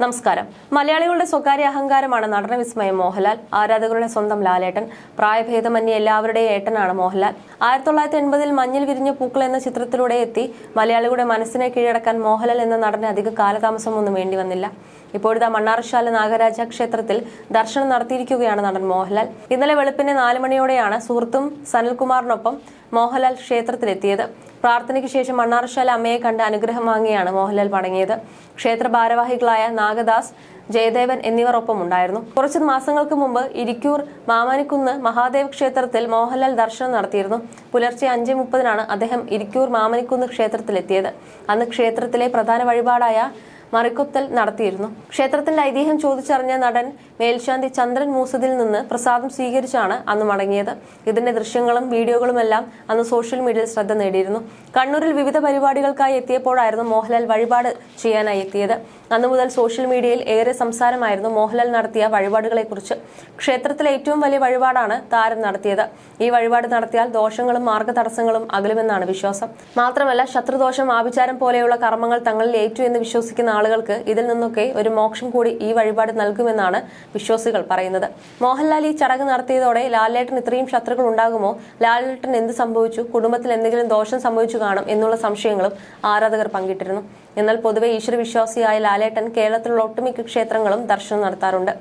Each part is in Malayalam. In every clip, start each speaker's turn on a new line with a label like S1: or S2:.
S1: നമസ്കാരം. മലയാളികളുടെ സ്വകാര്യ അഹങ്കാരമാണ് നടന വിസ്മയം മോഹൻലാൽ. ആരാധകരുടെ സ്വന്തം ലാലേട്ടൻ. പ്രായഭേദമന്യേ എല്ലാവരുടെയും ഏട്ടനാണ് മോഹൻലാൽ. 1980-ൽ മഞ്ഞിൽ വിരിഞ്ഞ പൂക്കൾ എന്ന ചിത്രത്തിലൂടെ എത്തി മലയാളികളുടെ മനസ്സിനെ കീഴടക്കാൻ മോഹൻലാൽ എന്ന നടന് അധികം കാലതാമസമൊന്നും വേണ്ടി വന്നില്ല. ഇപ്പോഴത്തെ മണ്ണാറശാല നാഗരാജ ക്ഷേത്രത്തിൽ ദർശനം നടത്തിയിരിക്കുകയാണ് നടൻ മോഹൻലാൽ. ഇന്നലെ വെളുപ്പിന് 4 മണിയോടെയാണ് സുഹൃത്തും സനൽകുമാറിനൊപ്പം മോഹൻലാൽ ക്ഷേത്രത്തിലെത്തിയത്. പ്രാർത്ഥനയ്ക്ക് ശേഷം മണ്ണാറശാല അമ്മയെ കണ്ട് അനുഗ്രഹം വാങ്ങിയാണ് മോഹൻലാൽ മടങ്ങിയത്. ക്ഷേത്ര ഭാരവാഹികളായ നാഗദാസ്, ജയദേവൻ എന്നിവർ ഒപ്പമുണ്ടായിരുന്നു. കുറച്ചു മാസങ്ങൾക്ക് മുമ്പ് ഇരിക്കൂർ മാമാനിക്കുന്ന് മഹാദേവ ക്ഷേത്രത്തിൽ മോഹൻലാൽ ദർശനം നടത്തിയിരുന്നു. പുലർച്ചെ 5:30-നാണ് അദ്ദേഹം ഇരിക്കൂർ മാമാനിക്കുന്ന് ക്ഷേത്രത്തിലെത്തിയത്. അന്ന് ക്ഷേത്രത്തിലെ പ്രധാന വഴിപാടായ മറിക്കൊത്തൽ നടത്തിയിരുന്നു. ക്ഷേത്രത്തിന്റെ ഐതിഹ്യം ചോദിച്ചറിഞ്ഞ നടൻ മേൽശാന്തി ചന്ദ്രൻ മൂസതിൽ നിന്ന് പ്രസാദം സ്വീകരിച്ചാണ് അന്ന് മടങ്ങിയത്. ഇതിന്റെ ദൃശ്യങ്ങളും വീഡിയോകളുമെല്ലാം അന്ന് സോഷ്യൽ മീഡിയയിൽ ശ്രദ്ധ നേടിയിരുന്നു. കണ്ണൂരിൽ വിവിധ പരിപാടികൾക്കായി എത്തിയപ്പോഴായിരുന്നു മോഹൻലാൽ വഴിപാട് ചെയ്യാനായി എത്തിയത്. അന്നു മുതൽ സോഷ്യൽ മീഡിയയിൽ ഏറെ സംസാരമായിരുന്നു മോഹൻലാൽ നടത്തിയ വഴിപാടുകളെക്കുറിച്ച്. ക്ഷേത്രത്തിലെ ഏറ്റവും വലിയ വഴിപാടാണ് താരം നടത്തിയത്. ഈ വഴിപാട് നടത്തിയാൽ ദോഷങ്ങളും മാർഗതടസ്സങ്ങളും അകലുമെന്നാണ് വിശ്വാസം. മാത്രമല്ല, ശത്രുദോഷം, ആഭിചാരം പോലെയുള്ള കർമ്മങ്ങൾ തങ്ങളിൽ ഏറ്റു എന്ന് വിശ്വസിക്കുന്ന ആളുകൾക്ക് ഇതിൽ നിന്നൊക്കെ ഒരു മോക്ഷം കൂടി ഈ വഴിപാട് നൽകുമെന്നാണ് വിശ്വാസികൾ പറയുന്നത്. മോഹൻലാൽ ഈ ചടങ്ങ് നടത്തിയതോടെ ലാലേട്ടൻ ഇത്രയും ശത്രുക്കൾ ഉണ്ടാകുമോ? ലാലേട്ടൻ എന്ത് സംഭവിച്ചു? കുടുംബത്തിൽ എന്തെങ്കിലും ദോഷം സംഭവിച്ചു കാണും എന്നുള്ള സംശയങ്ങളും ആരാധകർ പങ്കിട്ടിരുന്നു. എന്നാൽ പൊതുവെ ഈശ്വരവിശ്വാസിയായ ലാലേട്ടൻ കേരളത്തിലുള്ള ഒട്ടുമിക്ക ക്ഷേത്രങ്ങളും ദർശനം നടത്താറുണ്ട്.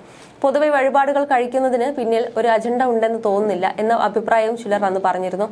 S1: പൊതുവെ വഴിപാടുകൾ കഴിക്കുന്നതിന് പിന്നിൽ ഒരു അജണ്ട ഉണ്ടെന്ന് തോന്നുന്നില്ല എന്ന അഭിപ്രായവും ചിലർ അന്ന് പറഞ്ഞിരുന്നു.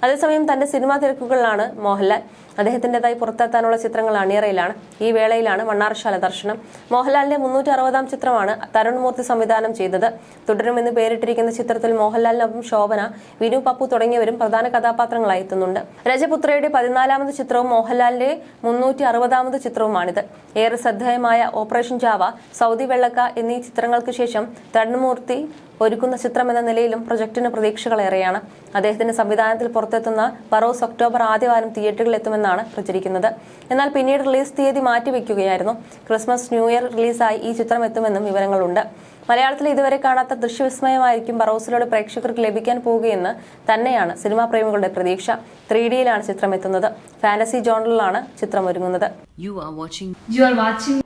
S1: അതേസമയം തന്റെ സിനിമാ തിരക്കുകളിലാണ് മോഹൻലാൽ. അദ്ദേഹത്തിന്റേതായി പുറത്തെത്താനുള്ള ചിത്രങ്ങൾ അണിയറയിലാണ്. ഈ വേളയിലാണ് മണ്ണാറശാല ദർശനം. മോഹൻലാലിന്റെ 360-ാം ചിത്രമാണ് തരുൺ മൂർത്തി സംവിധാനം ചെയ്തത്. തുടരുമെന്ന് പേരിട്ടിരിക്കുന്ന ചിത്രത്തിൽ മോഹൻലാലിനൊപ്പം ശോഭന, വിനു പപ്പു തുടങ്ങിയവരും പ്രധാന കഥാപാത്രങ്ങളായി എത്തുന്നുണ്ട്. രജപുത്രയുടെ 14-ാമത് ചിത്രവും മോഹൻലാലിന്റെ 360-ാമത് ചിത്രവുമാണിത്. ഏറെ ശ്രദ്ധേയമായ ഓപ്പറേഷൻ ജാവ, സൗദി വെള്ളക്ക എന്നീ ചിത്രങ്ങൾക്ക് ശേഷം തരുൺമൂർത്തി ഒരുക്കുന്ന ചിത്രം എന്ന നിലയിലും പ്രൊജക്ടിന് പ്രതീക്ഷകളേറെയാണ്. അദ്ദേഹത്തിന്റെ സംവിധാനത്തിൽ പുറത്തെത്തുന്ന പറോസ് ഒക്ടോബർ ആദ്യവാരം തിയേറ്ററുകളിൽ എത്തുമെന്നാണ് പ്രചരിക്കുന്നത്. എന്നാൽ പിന്നീട് റിലീസ് തീയതി മാറ്റിവെക്കുകയായിരുന്നു. ക്രിസ്മസ്, ന്യൂ ഇയർ റിലീസായി ഈ ചിത്രം എത്തുമെന്നും വിവരങ്ങളുണ്ട്. മലയാളത്തിൽ ഇതുവരെ കാണാത്ത ദൃശ്യവിസ്മയമായിരിക്കും ബറോസിലൂടെ പ്രേക്ഷകർക്ക് ലഭിക്കാൻ പോവുകയെന്ന് തന്നെയാണ് സിനിമാ പ്രേമികളുടെ പ്രതീക്ഷ. 3Dയിലാണ് ചിത്രം എത്തുന്നത്. ഫാന്റസി ജോണറിലാണ് ചിത്രം ഒരുങ്ങുന്നത്.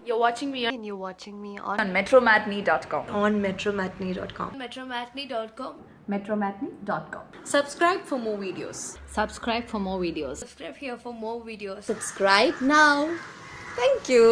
S2: You're watching me on metromatney.com.
S3: metromatney.com.
S2: Subscribe for more videos.
S3: Subscribe here for more videos.
S2: Subscribe now. Thank you.